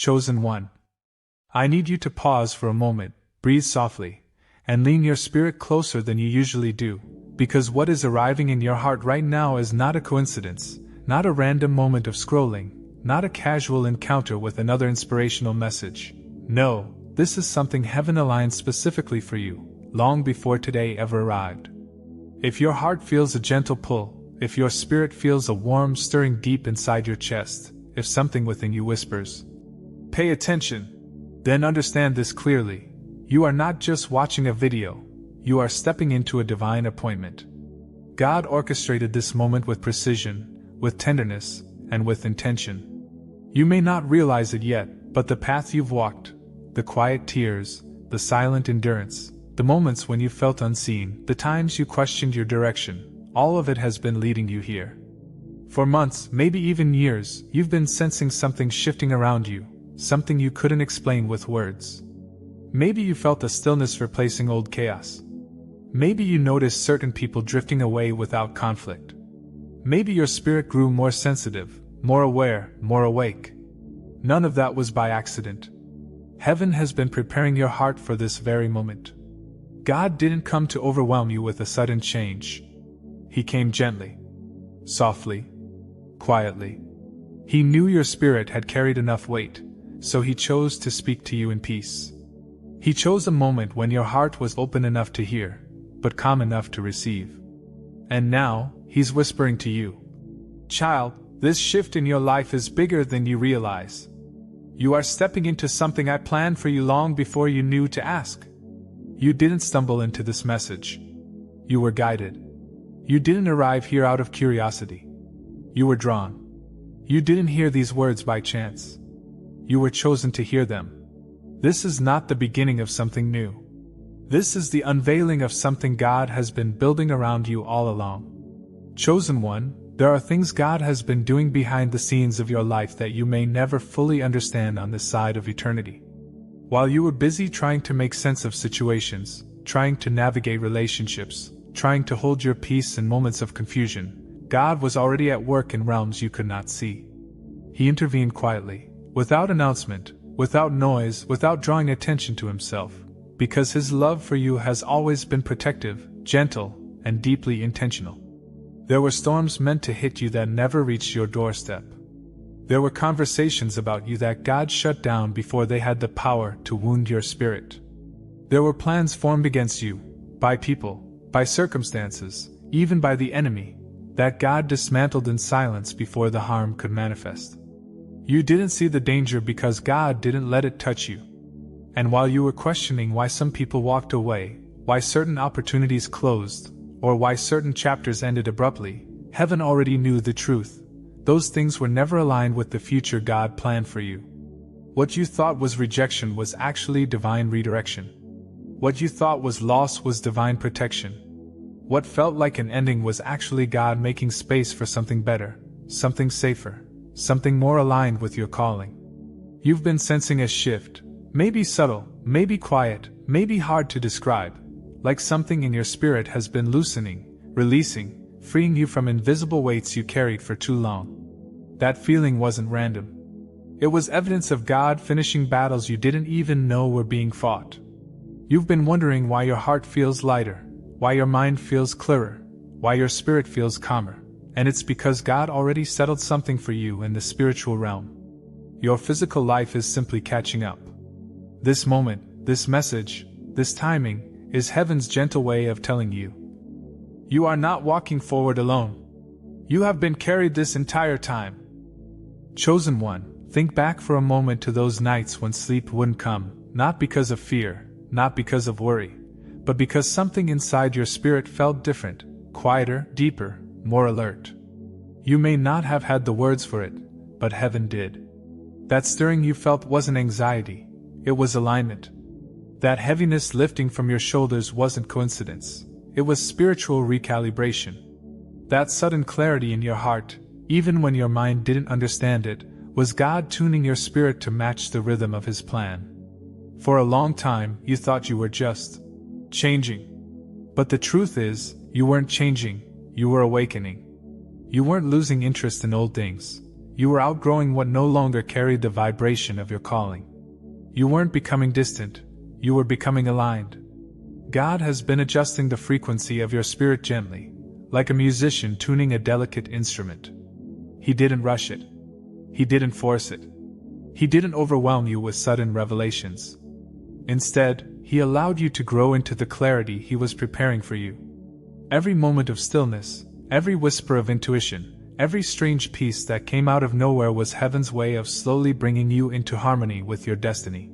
chosen one. I need you to pause for a moment, breathe softly, and lean your spirit closer than you usually do, because what is arriving in your heart right now is not a coincidence, not a random moment of scrolling, not a casual encounter with another inspirational message. No, this is something heaven aligned specifically for you, long before today ever arrived. If your heart feels a gentle pull, if your spirit feels a warm stirring deep inside your chest, if something within you whispers, "Pay attention," then understand this clearly. You are not just watching a video, you are stepping into a divine appointment. God orchestrated this moment with precision, with tenderness, and with intention. You may not realize it yet, but the path you've walked, the quiet tears, the silent endurance, the moments when you felt unseen, the times you questioned your direction, all of it has been leading you here. For months, maybe even years, you've been sensing something shifting around you, something you couldn't explain with words. Maybe you felt a stillness replacing old chaos. Maybe you noticed certain people drifting away without conflict. Maybe your spirit grew more sensitive, more aware, more awake. None of that was by accident. Heaven has been preparing your heart for this very moment. God didn't come to overwhelm you with a sudden change. He came gently, softly, quietly. He knew your spirit had carried enough weight, so he chose to speak to you in peace. He chose a moment when your heart was open enough to hear, but calm enough to receive. And now, he's whispering to you, "Child, this shift in your life is bigger than you realize. You are stepping into something I planned for you long before you knew to ask." You didn't stumble into this message. You were guided. You didn't arrive here out of curiosity. You were drawn. You didn't hear these words by chance. You were chosen to hear them. This is not the beginning of something new. This is the unveiling of something God has been building around you all along. Chosen one, there are things God has been doing behind the scenes of your life that you may never fully understand on this side of eternity. While you were busy trying to make sense of situations, trying to navigate relationships, trying to hold your peace in moments of confusion, God was already at work in realms you could not see. He intervened quietly, without announcement, without noise, without drawing attention to himself, because his love for you has always been protective, gentle, and deeply intentional. There were storms meant to hit you that never reached your doorstep. There were conversations about you that God shut down before they had the power to wound your spirit. There were plans formed against you, by people, by circumstances, even by the enemy, that God dismantled in silence before the harm could manifest. You didn't see the danger because God didn't let it touch you. And while you were questioning why some people walked away, why certain opportunities closed, or why certain chapters ended abruptly, heaven already knew the truth. Those things were never aligned with the future God planned for you. What you thought was rejection was actually divine redirection. What you thought was loss was divine protection. What felt like an ending was actually God making space for something better, something safer, something more aligned with your calling. You've been sensing a shift, maybe subtle, maybe quiet, maybe hard to describe, like something in your spirit has been loosening, releasing, freeing you from invisible weights you carried for too long. That feeling wasn't random. It was evidence of God finishing battles you didn't even know were being fought. You've been wondering why your heart feels lighter, why your mind feels clearer, why your spirit feels calmer, and it's because God already settled something for you in the spiritual realm. Your physical life is simply catching up. This moment, this message, this timing, is heaven's gentle way of telling you, you are not walking forward alone. You have been carried this entire time. Chosen one, think back for a moment to those nights when sleep wouldn't come, not because of fear, not because of worry, but because something inside your spirit felt different, quieter, deeper, more alert. You may not have had the words for it, but heaven did. That stirring you felt wasn't anxiety, it was alignment. That heaviness lifting from your shoulders wasn't coincidence. It was spiritual recalibration. That sudden clarity in your heart, even when your mind didn't understand it, was God tuning your spirit to match the rhythm of His plan. For a long time, you thought you were just changing. But the truth is, you weren't changing, you were awakening. You weren't losing interest in old things. You were outgrowing what no longer carried the vibration of your calling. You weren't becoming distant, you were becoming aligned. God has been adjusting the frequency of your spirit gently, like a musician tuning a delicate instrument. He didn't rush it. He didn't force it. He didn't overwhelm you with sudden revelations. Instead, He allowed you to grow into the clarity He was preparing for you. Every moment of stillness, every whisper of intuition, every strange peace that came out of nowhere was heaven's way of slowly bringing you into harmony with your destiny.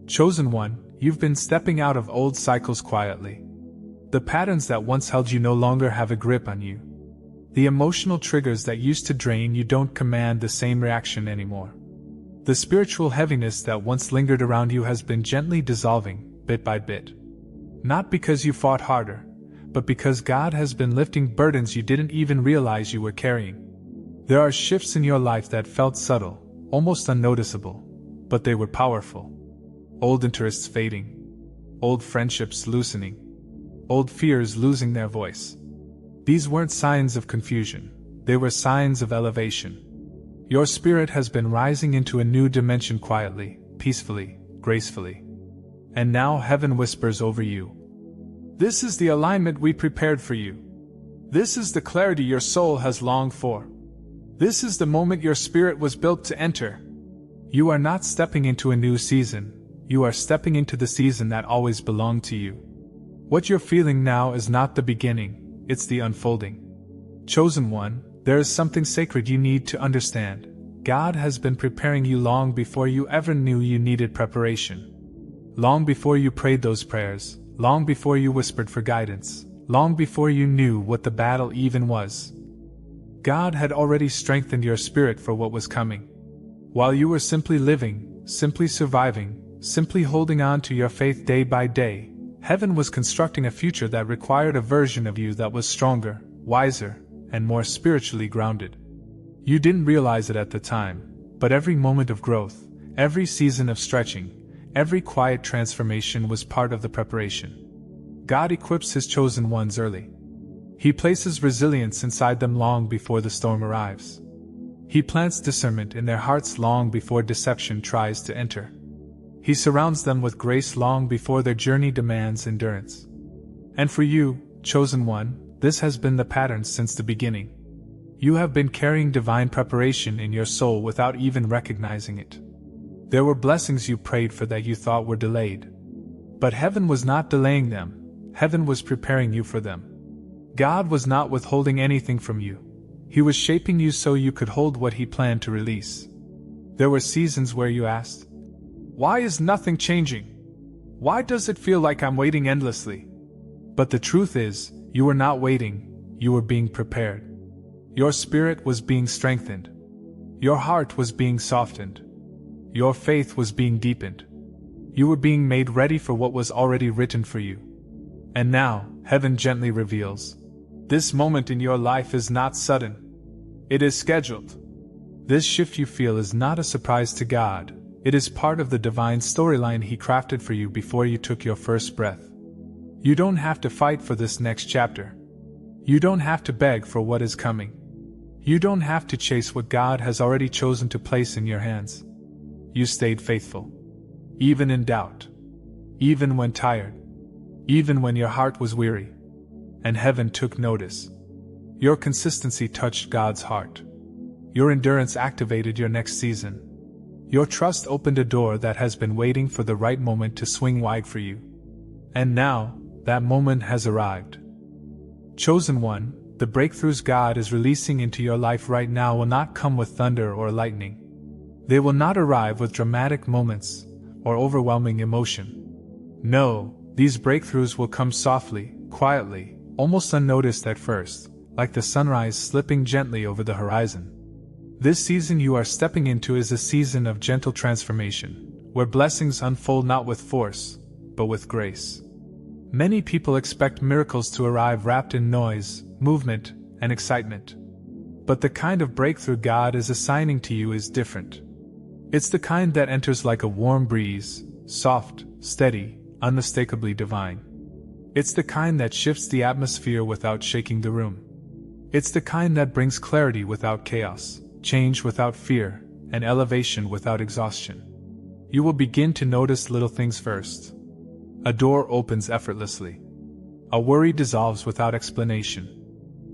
Chosen one, you've been stepping out of old cycles quietly. The patterns that once held you no longer have a grip on you. The emotional triggers that used to drain you don't command the same reaction anymore. The spiritual heaviness that once lingered around you has been gently dissolving, bit by bit. Not because you fought harder, but because God has been lifting burdens you didn't even realize you were carrying. There are shifts in your life that felt subtle, almost unnoticeable, but they were powerful. Old interests fading, old friendships loosening, old fears losing their voice. These weren't signs of confusion, they were signs of elevation. Your spirit has been rising into a new dimension quietly, peacefully, gracefully. And now heaven whispers over you. This is the alignment we prepared for you. This is the clarity your soul has longed for. This is the moment your spirit was built to enter. You are not stepping into a new season, you are stepping into the season that always belonged to you. What you're feeling now is not the beginning, it's the unfolding. Chosen one, there is something sacred you need to understand. God has been preparing you long before you ever knew you needed preparation. Long before you prayed those prayers, long before you whispered for guidance, long before you knew what the battle even was. God had already strengthened your spirit for what was coming. While you were simply living, simply surviving, simply holding on to your faith day by day, heaven was constructing a future that required a version of you that was stronger, wiser, and more spiritually grounded. You didn't realize it at the time, but every moment of growth, every season of stretching, every quiet transformation was part of the preparation. God equips His chosen ones early. He places resilience inside them long before the storm arrives. He plants discernment in their hearts long before deception tries to enter. He surrounds them with grace long before their journey demands endurance. And for you, chosen one, this has been the pattern since the beginning. You have been carrying divine preparation in your soul without even recognizing it. There were blessings you prayed for that you thought were delayed. But heaven was not delaying them, heaven was preparing you for them. God was not withholding anything from you. He was shaping you so you could hold what He planned to release. There were seasons where you asked, "Why is nothing changing? Why does it feel like I'm waiting endlessly?" But the truth is, you were not waiting, you were being prepared. Your spirit was being strengthened. Your heart was being softened. Your faith was being deepened. You were being made ready for what was already written for you. And now, heaven gently reveals, this moment in your life is not sudden. It is scheduled. This shift you feel is not a surprise to God. It is part of the divine storyline He crafted for you before you took your first breath. You don't have to fight for this next chapter. You don't have to beg for what is coming. You don't have to chase what God has already chosen to place in your hands. You stayed faithful. Even in doubt. Even when tired. Even when your heart was weary. And heaven took notice. Your consistency touched God's heart. Your endurance activated your next season. Your trust opened a door that has been waiting for the right moment to swing wide for you. And now, that moment has arrived. Chosen one, the breakthroughs God is releasing into your life right now will not come with thunder or lightning. They will not arrive with dramatic moments or overwhelming emotion. No, these breakthroughs will come softly, quietly, almost unnoticed at first, like the sunrise slipping gently over the horizon. This season you are stepping into is a season of gentle transformation, where blessings unfold not with force, but with grace. Many people expect miracles to arrive wrapped in noise, movement, and excitement. But the kind of breakthrough God is assigning to you is different. It's the kind that enters like a warm breeze, soft, steady, unmistakably divine. It's the kind that shifts the atmosphere without shaking the room. It's the kind that brings clarity without chaos, change without fear, and elevation without exhaustion. You will begin to notice little things first. A door opens effortlessly. A worry dissolves without explanation.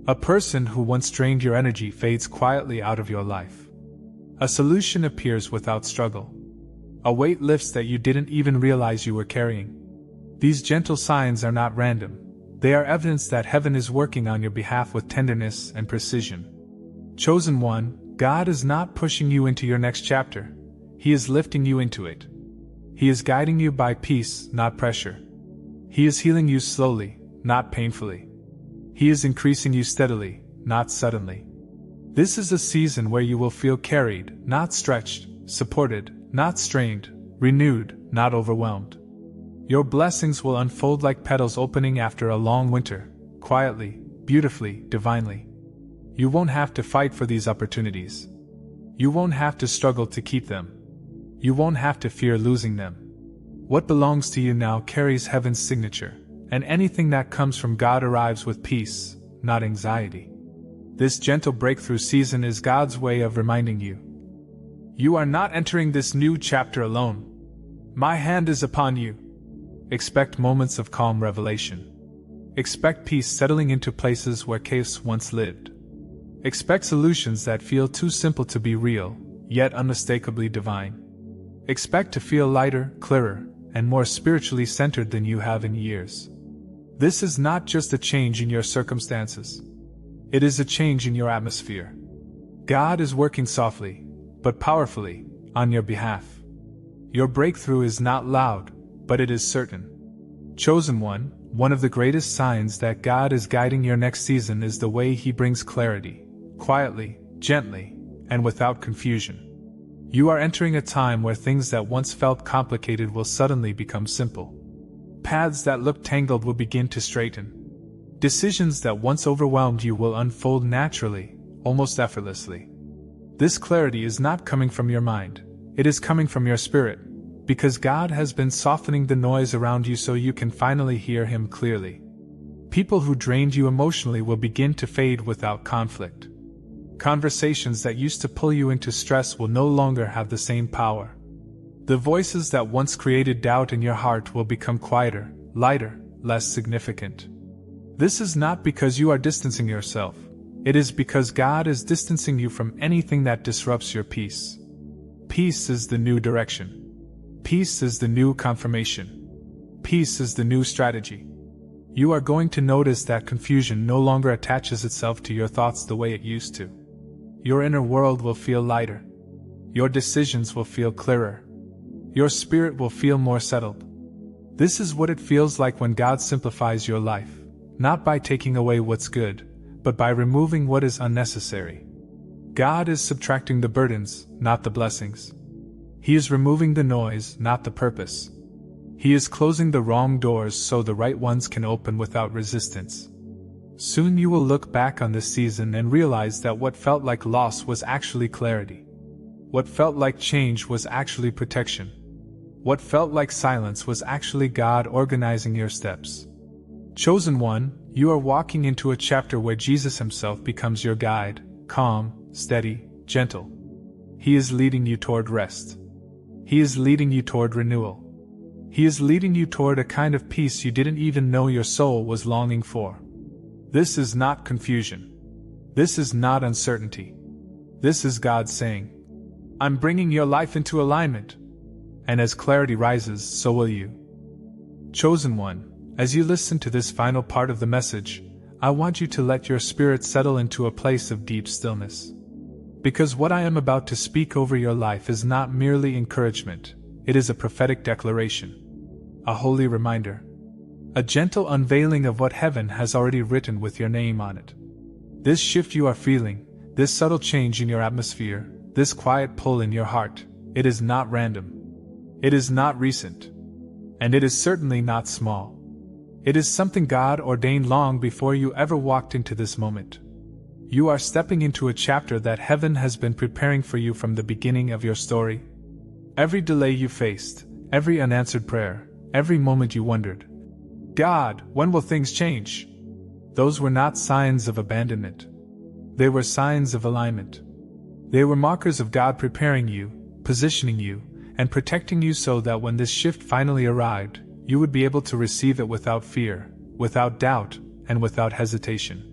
A person who once drained your energy fades quietly out of your life. A solution appears without struggle. A weight lifts that you didn't even realize you were carrying. These gentle signs are not random. They are evidence that heaven is working on your behalf with tenderness and precision. Chosen one, God is not pushing you into your next chapter. He is lifting you into it. He is guiding you by peace, not pressure. He is healing you slowly, not painfully. He is increasing you steadily, not suddenly. This is a season where you will feel carried, not stretched, supported, not strained, renewed, not overwhelmed. Your blessings will unfold like petals opening after a long winter, quietly, beautifully, divinely. You won't have to fight for these opportunities. You won't have to struggle to keep them. You won't have to fear losing them. What belongs to you now carries heaven's signature, and anything that comes from God arrives with peace, not anxiety. This gentle breakthrough season is God's way of reminding you. You are not entering this new chapter alone. My hand is upon you. Expect moments of calm revelation. Expect peace settling into places where chaos once lived. Expect solutions that feel too simple to be real, yet unmistakably divine. Expect to feel lighter, clearer, and more spiritually centered than you have in years. This is not just a change in your circumstances. It is a change in your atmosphere. God is working softly, but powerfully, on your behalf. Your breakthrough is not loud, but it is certain. Chosen one of the greatest signs that God is guiding your next season is the way He brings clarity, quietly, gently, and without confusion. You are entering a time where things that once felt complicated will suddenly become simple. Paths that looked tangled will begin to straighten. Decisions that once overwhelmed you will unfold naturally, almost effortlessly. This clarity is not coming from your mind, it is coming from your spirit, because God has been softening the noise around you so you can finally hear Him clearly. People who drained you emotionally will begin to fade without conflict. Conversations that used to pull you into stress will no longer have the same power. The voices that once created doubt in your heart will become quieter, lighter, less significant. This is not because you are distancing yourself. It is because God is distancing you from anything that disrupts your peace. Peace is the new direction. Peace is the new confirmation. Peace is the new strategy. You are going to notice that confusion no longer attaches itself to your thoughts the way it used to. Your inner world will feel lighter. Your decisions will feel clearer. Your spirit will feel more settled. This is what it feels like when God simplifies your life, not by taking away what's good, but by removing what is unnecessary. God is subtracting the burdens, not the blessings. He is removing the noise, not the purpose. He is closing the wrong doors so the right ones can open without resistance. Soon you will look back on this season and realize that what felt like loss was actually clarity. What felt like change was actually protection. What felt like silence was actually God organizing your steps. Chosen one, you are walking into a chapter where Jesus Himself becomes your guide, calm, steady, gentle. He is leading you toward rest. He is leading you toward renewal. He is leading you toward a kind of peace you didn't even know your soul was longing for. This is not confusion. This is not uncertainty. This is God saying, I'm bringing your life into alignment. And as clarity rises, so will you. Chosen one, as you listen to this final part of the message, I want you to let your spirit settle into a place of deep stillness. Because what I am about to speak over your life is not merely encouragement, it is a prophetic declaration. A holy reminder. A gentle unveiling of what heaven has already written with your name on it. This shift you are feeling, this subtle change in your atmosphere, this quiet pull in your heart, it is not random. It is not recent. And it is certainly not small. It is something God ordained long before you ever walked into this moment. You are stepping into a chapter that heaven has been preparing for you from the beginning of your story. Every delay you faced, every unanswered prayer, every moment you wondered, God, when will things change? Those were not signs of abandonment. They were signs of alignment. They were markers of God preparing you, positioning you, and protecting you so that when this shift finally arrived, you would be able to receive it without fear, without doubt, and without hesitation.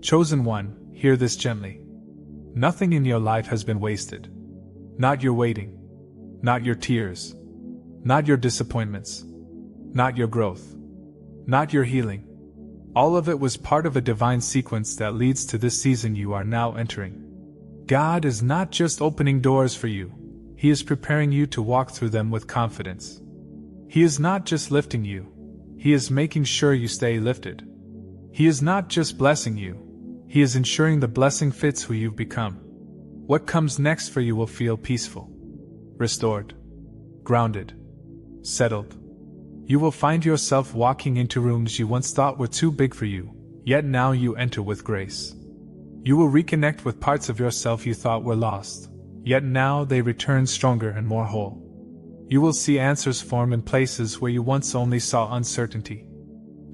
Chosen one, hear this gently. Nothing in your life has been wasted. Not your waiting. Not your tears. Not your disappointments. Not your growth. Not your healing. All of it was part of a divine sequence that leads to this season you are now entering. God is not just opening doors for you, He is preparing you to walk through them with confidence. He is not just lifting you, He is making sure you stay lifted. He is not just blessing you, He is ensuring the blessing fits who you've become. What comes next for you will feel peaceful, restored, grounded, settled. You will find yourself walking into rooms you once thought were too big for you, yet now you enter with grace. You will reconnect with parts of yourself you thought were lost, yet now they return stronger and more whole. You will see answers form in places where you once only saw uncertainty.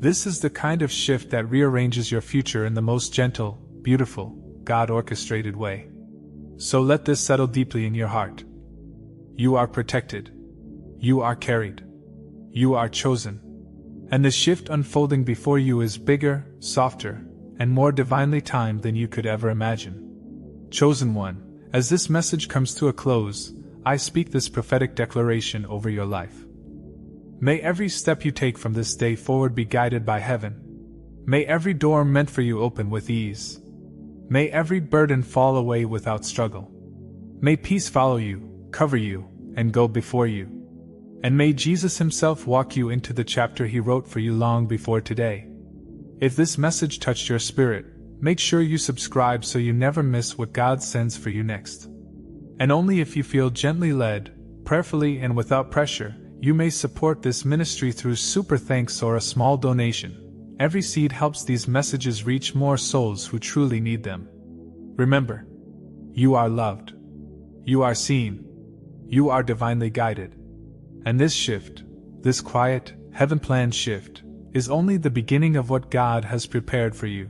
This is the kind of shift that rearranges your future in the most gentle, beautiful, God-orchestrated way. So let this settle deeply in your heart. You are protected. You are carried. You are chosen. And the shift unfolding before you is bigger, softer, and more divinely timed than you could ever imagine. Chosen one, as this message comes to a close, I speak this prophetic declaration over your life. May every step you take from this day forward be guided by heaven. May every door meant for you open with ease. May every burden fall away without struggle. May peace follow you, cover you, and go before you. And may Jesus Himself walk you into the chapter He wrote for you long before today. If this message touched your spirit, make sure you subscribe so you never miss what God sends for you next. And only if you feel gently led, prayerfully and without pressure, you may support this ministry through super thanks or a small donation. Every seed helps these messages reach more souls who truly need them. Remember, you are loved. You are seen. You are divinely guided. And this shift, this quiet, heaven-planned shift, is only the beginning of what God has prepared for you.